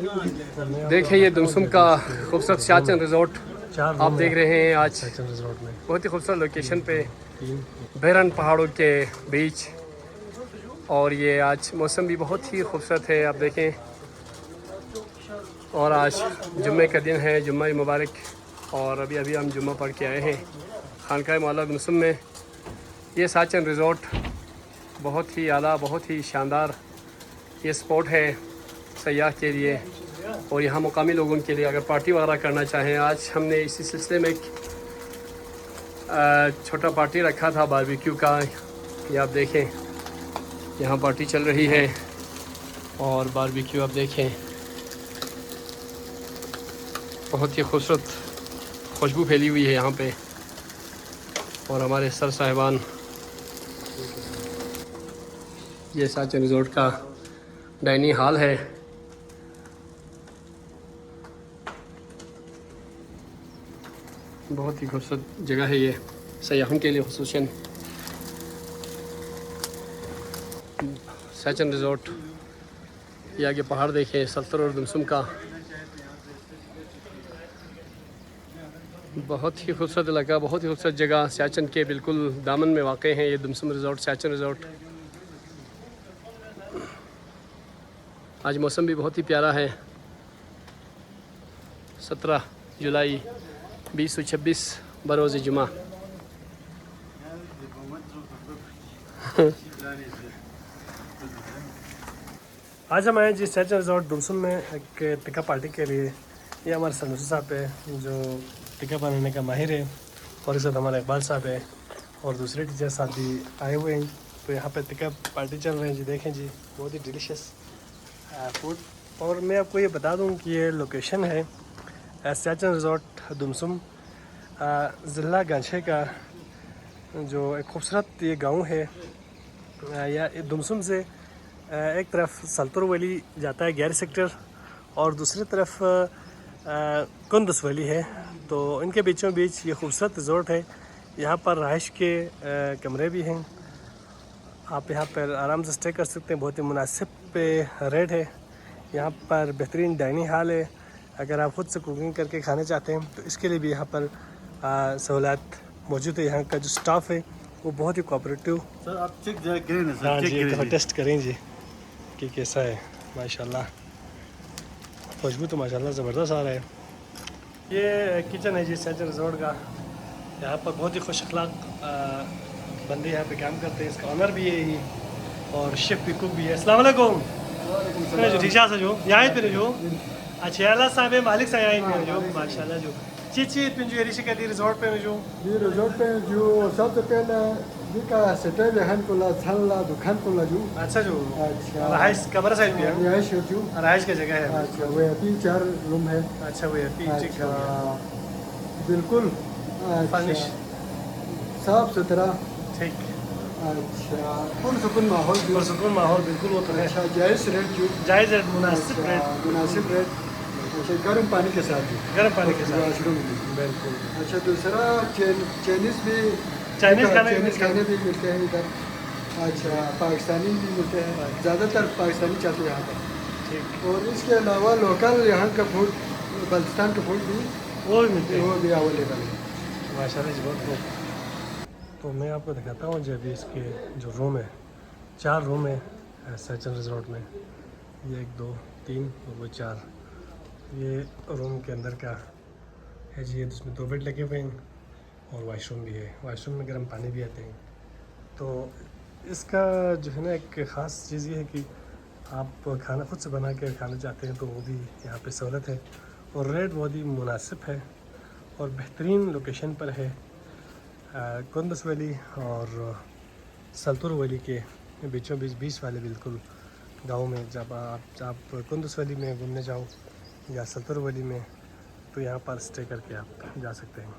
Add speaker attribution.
Speaker 1: देखिए ये दुमसम का खूबसूरत शाचन रिजॉर्ट आप देख रहे हैं आज
Speaker 2: रिजॉर्ट में
Speaker 1: बहुत ही खूबसूरत लोकेशन पे बैरन पहाड़ों के बीच। और ये आज मौसम भी बहुत ही खूबसूरत है, आप देखें। और आज जुम्मे का दिन है, जुम्मा मुबारक। और अभी अभी हम जुम्मा पढ़ के आए हैं खानकाह मौला दुमसम में। ये साचन रिज़ॉर्ट बहुत ही आला, बहुत ही शानदार ये स्पॉट है सयाह के लिए और यहाँ मुकामी लोगों के लिए अगर पार्टी वगैरह करना चाहें। आज हमने इसी सिलसिले में एक छोटा पार्टी रखा था बारबेक्यू का। ये आप देखें यहाँ पार्टी चल रही है और बारबेक्यू आप देखें, बहुत ही खूबसूरत खुशबू फैली हुई है यहाँ पे। और हमारे सर साहिबान, ये साचन रिज़ॉर्ट का डाइनिंग हॉल है। बहुत ही खूबसूरत जगह है ये सयाहों के लिए खुसूसन। साचन रिज़ॉर्ट, ये आगे पहाड़ देखें सल्तर और दुमसम का, बहुत ही खूबसूरत इलाका, बहुत ही खूबसूरत जगह। साचन के बिल्कुल दामन में वाक़ है ये दुमसम रिज़ॉर्ट, साचन रिज़ॉर्ट। आज मौसम भी बहुत ही प्यारा है। 17 जुलाई 2026 बरोज़ जुमा।
Speaker 2: आज हम आए जी साचन रिजॉर्ट दुमसम में एक टिक्का पार्टी के लिए। ये हमारे सनूसी साहब है जो टिक्का बनाने का माहिर है, और इस साथ हमारे इकबाल साहब है और दूसरे टीचर साथ भी आए हुए हैं। तो यहाँ पे टिक्का पार्टी चल रहे हैं जी, देखें जी, बहुत ही डिलीशियस फूड। और मैं आपको ये बता दूँ कि ये लोकेशन है साचन रिजॉर्ट दुमसम ज़िला गांछे का, जो एक खूबसूरत ये गांव है। या दुमसम से एक तरफ सल्तुर वैली जाता है 11 सेक्टर और दूसरी तरफ कुंदस वैली है। तो इनके बीचों बीच ये खूबसूरत रिजॉर्ट है। यहाँ पर रहाइश के कमरे भी हैं, आप यहाँ पर आराम से स्टे कर सकते हैं। बहुत ही मुनासिब पे रेट है। यहाँ पर बेहतरीन डाइनिंग हॉल है। अगर आप खुद से कुकिंग करके खाना चाहते हैं तो इसके लिए भी यहाँ पर सहूलत मौजूद है। यहाँ का जो स्टाफ है वो बहुत ही कोऑपरेटिव।
Speaker 3: सर आप चेक करें ना सर,
Speaker 2: हाँ
Speaker 3: चेक
Speaker 2: जी,
Speaker 3: करें
Speaker 2: एक दफ़ा
Speaker 3: जी।
Speaker 2: टेस्ट करें जी कि कैसा है। माशाल्लाह खुशबू तो माशाल्लाह ज़बरदस्त आ रहा है। ये किचन है जी साचन रिजॉर्ट का। यहाँ पर बहुत ही खुश अखलाक बंदे यहाँ पे काम करते हैं। इसका ऑनर भी है ही और शेफ भी, कुक भी है। अस्सलाम वालेकुम जो ठीक से जो यहाँ पे जो अच्छा अल्लाह साहब मालिक साहब यहाँ जो माशाल्लाह जो चीची पिन जो एरिश का दी रिजॉर्ट पे जो
Speaker 4: ये रिजॉर्ट पे जो सबसे पहले दिका सेटल है कोला छल्ला दुकान कोला जो
Speaker 2: अच्छा जो
Speaker 4: अच्छा
Speaker 2: रहाइश कमरा साइड भी है,
Speaker 4: रिहाइश जो
Speaker 2: रहाइश की जगह है।
Speaker 4: अच्छा वो 3-4 रूम है।
Speaker 2: अच्छा वो है
Speaker 4: अच्छा बिल्कुल
Speaker 2: फर्निश
Speaker 4: साफ सुथरा।
Speaker 2: ठीक,
Speaker 4: अच्छा पुरसुकून माहौल जो
Speaker 2: पुरसुकून माहौल बिल्कुल वो तो है।
Speaker 4: अच्छा जायज़ रेट जो
Speaker 2: जायज़ रेट, मुनासिब रेट,
Speaker 4: मुनासिब रेट। अच्छा गर्म पानी के साथ जो
Speaker 2: गर्म पानी के साथ
Speaker 4: वॉशरूम भी।
Speaker 2: बिल्कुल।
Speaker 4: अच्छा दूसरा चाइनीज़ भी,
Speaker 2: चाइनीज़ खाने
Speaker 4: खाने भी मिलते हैं इधर। अच्छा पाकिस्तानी भी मिलते हैं, ज़्यादातर पाकिस्तानी चाहते हैं यहाँ पर।
Speaker 2: ठीक,
Speaker 4: और इसके अलावा लोकल यहाँ का फूड, बल्तिस्तान का फूड भी
Speaker 2: वो भी मिलते हैं
Speaker 4: वो भी अवेलेबल है।
Speaker 2: माशाल्लाह जी, बहुत खूब। तो मैं आपको दिखाता हूँ जब इसके जो रूम है, 4 रूम है साचन रिजॉर्ट में। ये 1 2 3 और वो 4, ये रूम के अंदर का है जी। इसमें 2 बेड लगे हुए हैं और वाशरूम भी है। वाशरूम में गर्म पानी भी आते हैं। तो इसका जो है ना एक ख़ास चीज़ ये है कि आप खाना खुद से बना के खाना चाहते हैं तो वो भी यहाँ पे सहूलत है और रेट बहुत ही मुनासिब है और बेहतरीन लोकेशन पर है। कुंदस वैली और सल्तुर वैली के बीचों बीच 20 वाले बिल्कुल गाँव में। जब आप कुंदस वैली में घूमने जाओ या सल्तुर वैली में तो यहाँ पर स्टे करके आप जा सकते हैं।